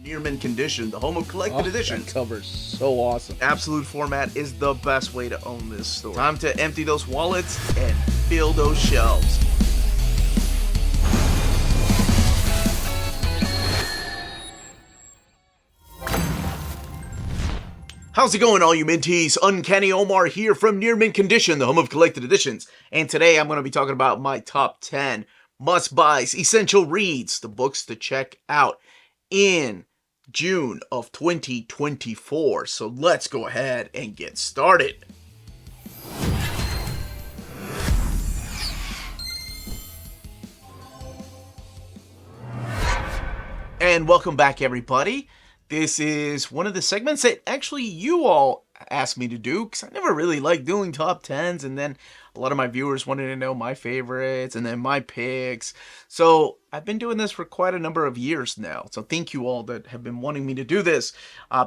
Near mint condition, the home of collected editions. That cover's so awesome. Absolute format is the best way to own this store. Time to empty those wallets and fill those shelves. How's it going, all you minties? Uncanny Omar here from Near Mint Condition, the home of collected editions. And today I'm going to be talking about my top 10 must-buys, essential reads, the books to check out in June of 2024. So let's go ahead and get started. And welcome back, everybody. This is one of the segments that actually you all asked me to do, because I never really liked doing top 10s, and then a lot of my viewers wanted to know my favorites and then my picks. So I've been doing this for quite a number of years now. So thank you all that have been wanting me to do this.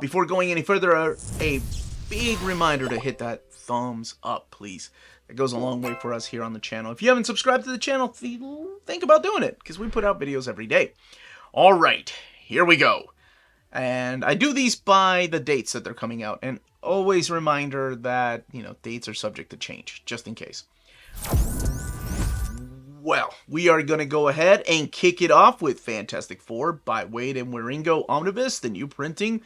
Before going any further, a big reminder to hit that thumbs up, please. It goes a long way for us here on the channel. If you haven't subscribed to the channel, think about doing it, because we put out videos every day. All right, here we go. And I do these by the dates that they're coming out. And always reminder that, dates are subject to change, just in case. Well, we are going to go ahead and kick it off with Fantastic Four by Wade and Wieringo Omnibus, the new printing.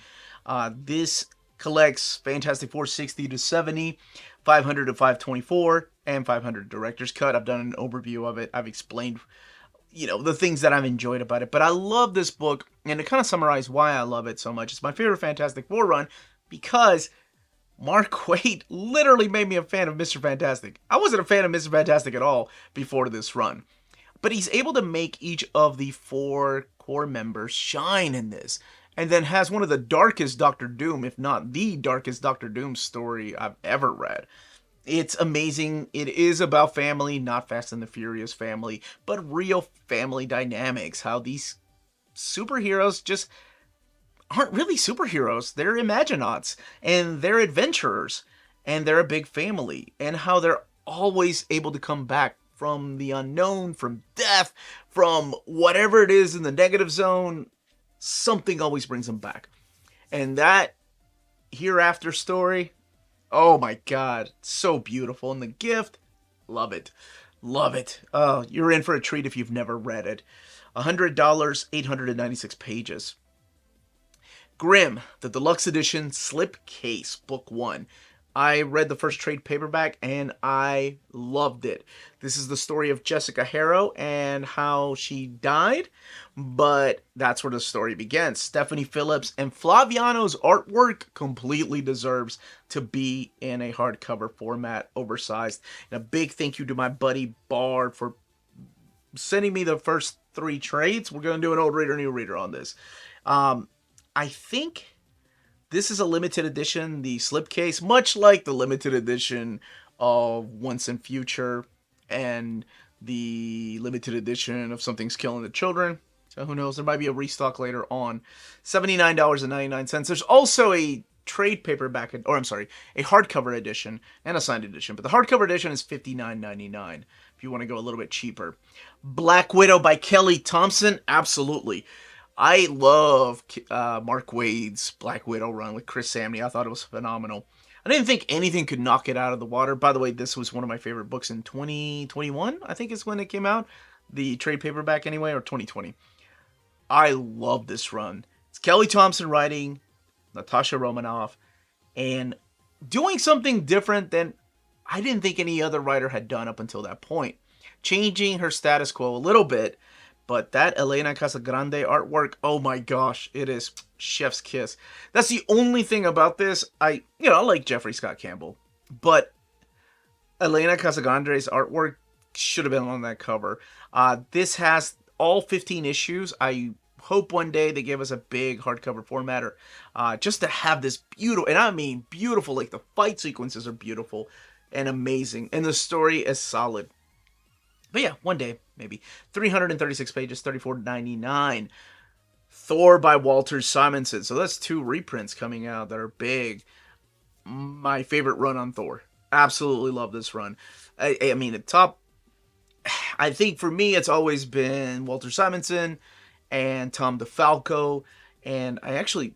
This collects Fantastic Four 60 to 70, 500 to 524, and 500 Director's Cut. I've done an overview of it. I've explained the things that I've enjoyed about it. But I love this book, and to kind of summarize why I love it so much, it's my favorite Fantastic Four run because Mark Waid literally made me a fan of Mr. Fantastic. I wasn't a fan of Mr. Fantastic at all before this run. But he's able to make each of the four core members shine in this. And then has one of the darkest Doctor Doom, if not the darkest Doctor Doom story I've ever read. It's amazing. It is about family, not Fast and the Furious family, but real family dynamics. How these superheroes just aren't really superheroes. They're Imaginauts, and they're adventurers, and they're a big family. And how they're always able to come back from the unknown, from death, from whatever it is in the negative zone. Something always brings them back. And that hereafter story, oh my god, so beautiful. And the gift, love it. Love it. Oh, you're in for a treat if you've never read it. $100, 896 pages. Grimm, the Deluxe Edition Slipcase, Book 1. I read the first trade paperback and I loved it. This is the story of Jessica Harrow and how she died, but that's where the story begins. Stephanie Phillips and Flaviano's artwork completely deserves to be in a hardcover format, oversized. And a big thank you to my buddy Bard for sending me the first 3 trades. We're going to do an old reader, new reader on this. I think this is a limited edition, the slipcase, much like the limited edition of Once and Future and the limited edition of Something's Killing the Children. So who knows, there might be a restock later on. $79.99. There's also a trade paperback, a hardcover edition and a signed edition. But the hardcover edition is $59.99 if you want to go a little bit cheaper. Black Widow by Kelly Thompson, absolutely. I love Mark Waid's Black Widow run with Chris Samney. I thought it was phenomenal. I didn't think anything could knock it out of the water. By the way, this was one of my favorite books in 2021, I think is when it came out. The trade paperback anyway, or 2020. I love this run. It's Kelly Thompson writing, Natasha Romanoff, and doing something different than I didn't think any other writer had done up until that point. Changing her status quo a little bit. But that Elena Casagrande artwork, oh my gosh, it is chef's kiss. That's the only thing about this. I like Jeffrey Scott Campbell, but Elena Casagrande's artwork should have been on that cover. This has all 15 issues. I hope one day they give us a big hardcover formatter, just to have this beautiful, and I mean beautiful, like the fight sequences are beautiful and amazing, and the story is solid. But yeah, one day, maybe. 336 pages, $34.99. Thor by Walter Simonson. So that's 2 reprints coming out that are big. My favorite run on Thor. Absolutely love this run. I mean, the top... I think for me, it's always been Walter Simonson and Tom DeFalco. And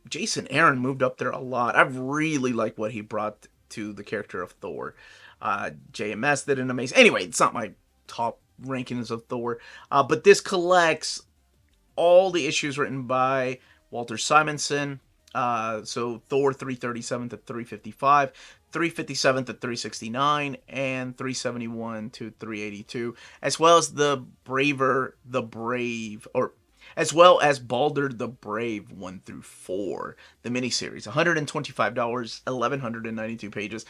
Jason Aaron moved up there a lot. I really like what he brought to the character of Thor. JMS did an amazing. Anyway, it's not my top rankings of Thor, but this collects all the issues written by Walter Simonson. So Thor 337 to 355, 357 to 369, and 371 to 382, as well as as well as Balder the Brave 1 through 4, the miniseries. $125, 1,192 pages.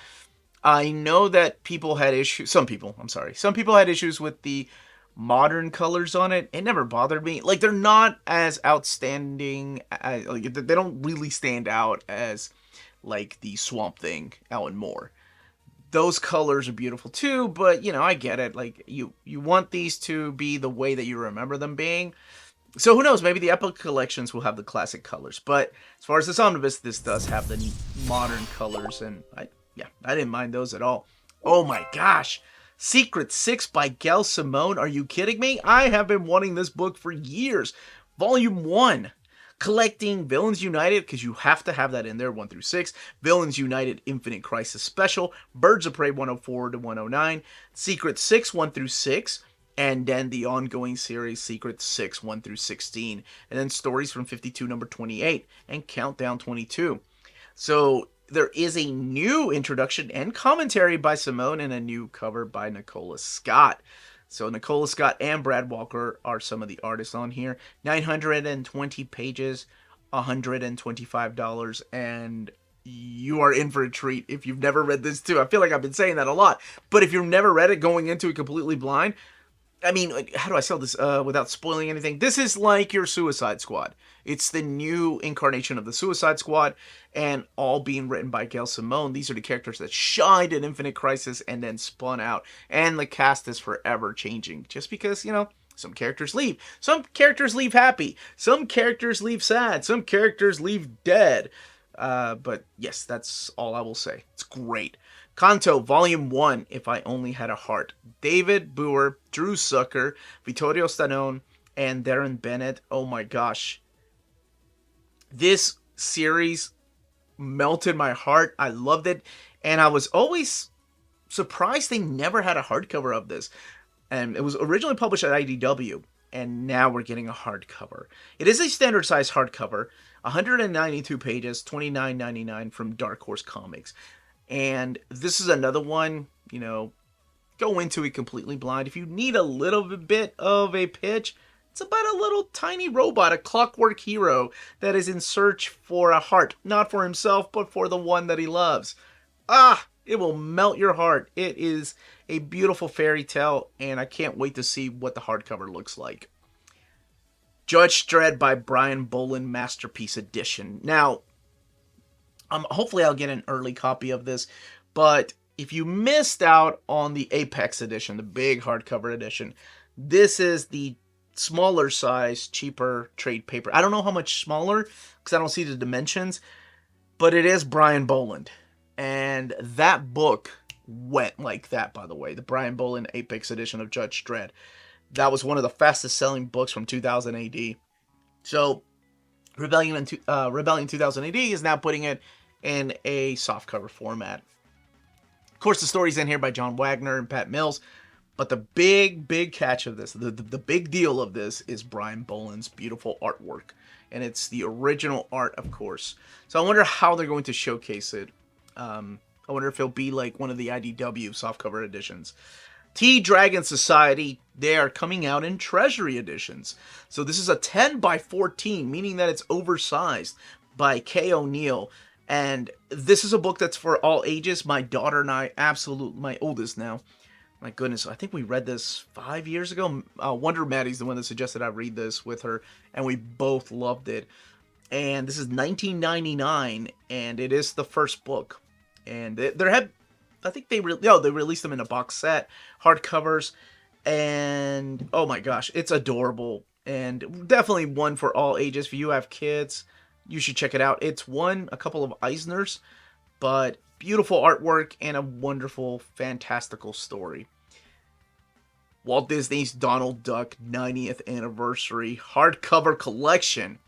I know that people had issues. Some people had issues with the modern colors on it. It never bothered me. Like, they're not as outstanding. Like, they don't really stand out as, like, the Swamp Thing, Alan Moore. Those colors are beautiful too, but, I get it. Like, you want these to be the way that you remember them being. So who knows, maybe the Epic collections will have the classic colors. But as far as this omnibus, this does have the modern colors, and I didn't mind those at all. Oh my gosh. Secret 6 by Gail Simone. Are you kidding me? I have been wanting this book for years. Volume 1. Collecting Villains United, because you have to have that in there, 1 through 6. Villains United Infinite Crisis Special. Birds of Prey 104 to 109. Secret 6, 1 through 6. And then the ongoing series, Secret 6, 1 through 16. And then stories from 52, number 28. And Countdown 22. So there is a new introduction and commentary by Simone and a new cover by Nicola Scott. So Nicola Scott and Brad Walker are some of the artists on here. 920 pages, $125, and you are in for a treat if you've never read this too. I feel like I've been saying that a lot, but if you've never read it going into it completely blind, I mean, how do I sell this without spoiling anything? This is like your Suicide Squad. It's the new incarnation of the Suicide Squad, and all being written by Gail Simone. These are the characters that shined in Infinite Crisis and then spun out, and the cast is forever changing. Just because, some characters leave. Some characters leave happy. Some characters leave sad. Some characters leave dead. But yes, that's all I will say. It's great. Kanto, Volume 1, If I Only Had a Heart. David Boer, Drew Zucker, Vittorio Stanone, and Darren Bennett. Oh my gosh. This series melted my heart. I loved it. And I was always surprised they never had a hardcover of this. And it was originally published at IDW. And now we're getting a hardcover. It is a standard size hardcover. 192 pages, $29.99 from Dark Horse Comics. And this is another one, go into it completely blind. If you need a little bit of a pitch, it's about a little tiny robot, a clockwork hero that is in search for a heart. Not for himself, but for the one that he loves. It will melt your heart. It is a beautiful fairy tale, and I can't wait to see what the hardcover looks like. Judge Dredd by Brian Bolland, Masterpiece Edition. Now, hopefully I'll get an early copy of this, but if you missed out on the Apex edition, the big hardcover edition, this is the smaller size, cheaper trade paper. I don't know how much smaller, because I don't see the dimensions, but it is Brian Bolland. And that book went like that, by the way. The Brian Bolland Apex edition of Judge Dredd. That was one of the fastest selling books from 2000 AD. So, Rebellion 2000 AD is now putting it in a softcover format. Of course, the story's in here by John Wagner and Pat Mills, but the big catch of this, the big deal of this, is Brian Bolland's beautiful artwork. And it's the original art, of course. So I wonder how they're going to showcase it. I wonder if it'll be like one of the IDW softcover editions. T-Dragon Society, they are coming out in Treasury editions. So this is a 10 by 14, meaning that it's oversized, by Kay O'Neill. And this is a book that's for all ages. My daughter and I, my oldest now, my goodness, I think we read this 5 years ago. Wonder Maddie's the one that suggested I read this with her, and we both loved it. And this is $19.99, and it is the first book. And I think they released them in a box set, hardcovers, and oh my gosh, it's adorable. And definitely one for all ages. If you have kids, you should check it out. It's won a couple of Eisners, but beautiful artwork and a wonderful, fantastical story. Walt Disney's Donald Duck 90th Anniversary Hardcover Collection.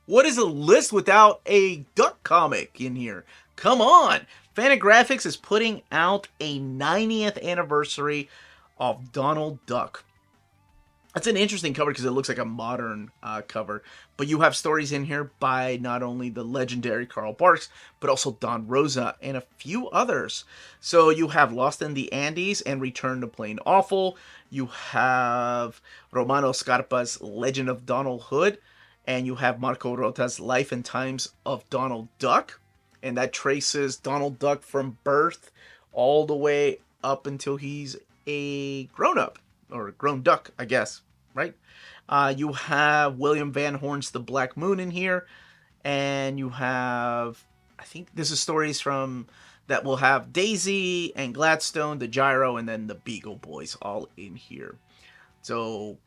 What is a list without a Duck comic in here? Come on! Fantagraphics is putting out a 90th anniversary of Donald Duck. That's an interesting cover because it looks like a modern cover. But you have stories in here by not only the legendary Carl Barks, but also Don Rosa and a few others. So you have Lost in the Andes and Return to Plain Awful. You have Romano Scarpa's Legend of Donald Hood. And you have Marco Rota's Life and Times of Donald Duck. And that traces Donald Duck from birth all the way up until he's a grown-up. Or a grown duck, I guess. Right? You have William Van Horn's The Black Moon in here. And you have, I think this is stories from, that will have Daisy and Gladstone, the Gyro, and then the Beagle Boys all in here. So,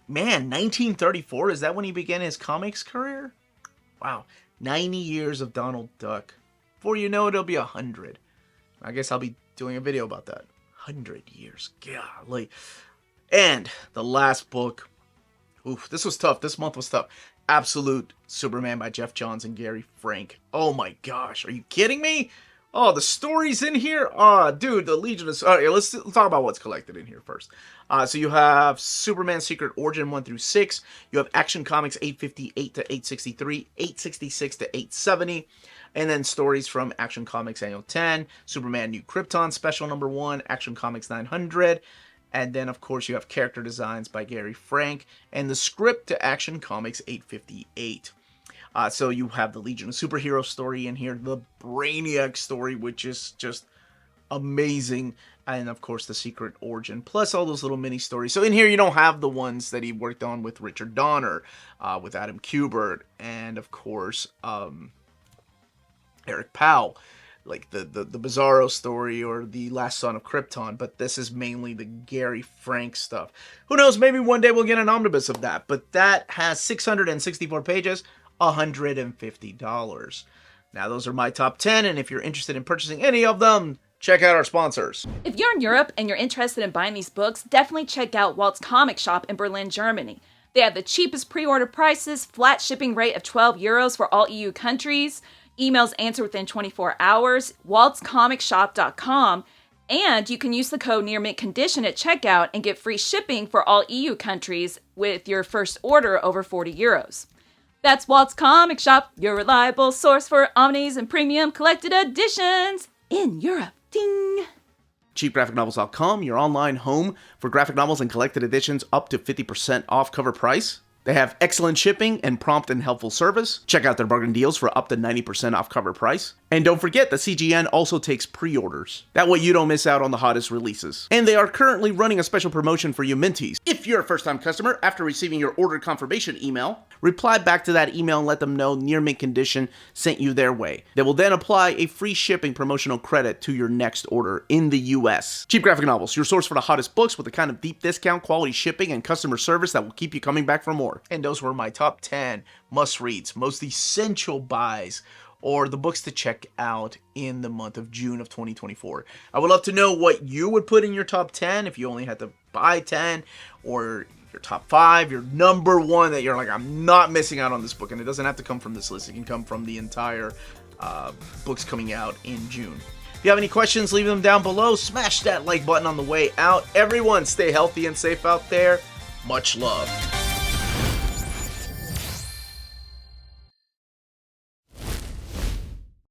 man, 1934, is that when he began his comics career? Wow, 90 years of Donald Duck. Before you know it, it'll be 100. I guess I'll be doing a video about that. 100 years, golly. And the last book, oof, this was tough. This month was tough. Absolute Superman by Jeff Johns and Gary Frank. Oh my gosh, are you kidding me? Oh, the stories in here? Oh, dude, the Legion of... All right, let's talk about what's collected in here first. So you have Superman Secret Origin 1 through 6. You have Action Comics 858 to 863, 866 to 870. And then stories from Action Comics Annual 10, Superman New Krypton Special Number 1, Action Comics 900. And then, of course, you have character designs by Gary Frank and the script to Action Comics 858. So you have the Legion of Superheroes story in here, the Brainiac story, which is just amazing, and of course the Secret Origin, plus all those little mini stories. So in here you don't have the ones that he worked on with Richard Donner, with Adam Kubert, and of course Eric Powell, like the Bizarro story or the Last Son of Krypton, but this is mainly the Gary Frank stuff. Who knows, maybe one day we'll get an omnibus of that, but that has 664 pages, $150. Now those are my top 10, and if you're interested in purchasing any of them, check out our sponsors. If you're in Europe and you're interested in buying these books, definitely check out Walt's Comic Shop in Berlin, Germany. They have the cheapest pre-order prices, flat shipping rate of €12 for all EU countries, emails answered within 24 hours, waltscomicshop.com, and you can use the code nearmintcondition at checkout and get free shipping for all EU countries with your first order over €40. That's Walt's Comic Shop, your reliable source for omnis and premium collected editions in Europe. Ding! CheapGraphicNovels.com, your online home for graphic novels and collected editions up to 50% off cover price. They have excellent shipping and prompt and helpful service. Check out their bargain deals for up to 90% off cover price. And don't forget that CGN also takes pre-orders. That way you don't miss out on the hottest releases. And they are currently running a special promotion for you Minties. If you're a first-time customer, after receiving your order confirmation email, reply back to that email and let them know Near Mint Condition sent you their way. They will then apply a free shipping promotional credit to your next order in the US. Cheap Graphic Novels, your source for the hottest books with the kind of deep discount, quality shipping, and customer service that will keep you coming back for more. And those were my top 10 must-reads, most essential buys, or the books to check out in the month of June of 2024. I would love to know what you would put in your top 10 if you only had to buy 10, or your top 5, your number 1 that you're like, I'm not missing out on this book. And it doesn't have to come from this list. It can come from the entire books coming out in June. If you have any questions, leave them down below. Smash that like button on the way out. Everyone, stay healthy and safe out there. Much love.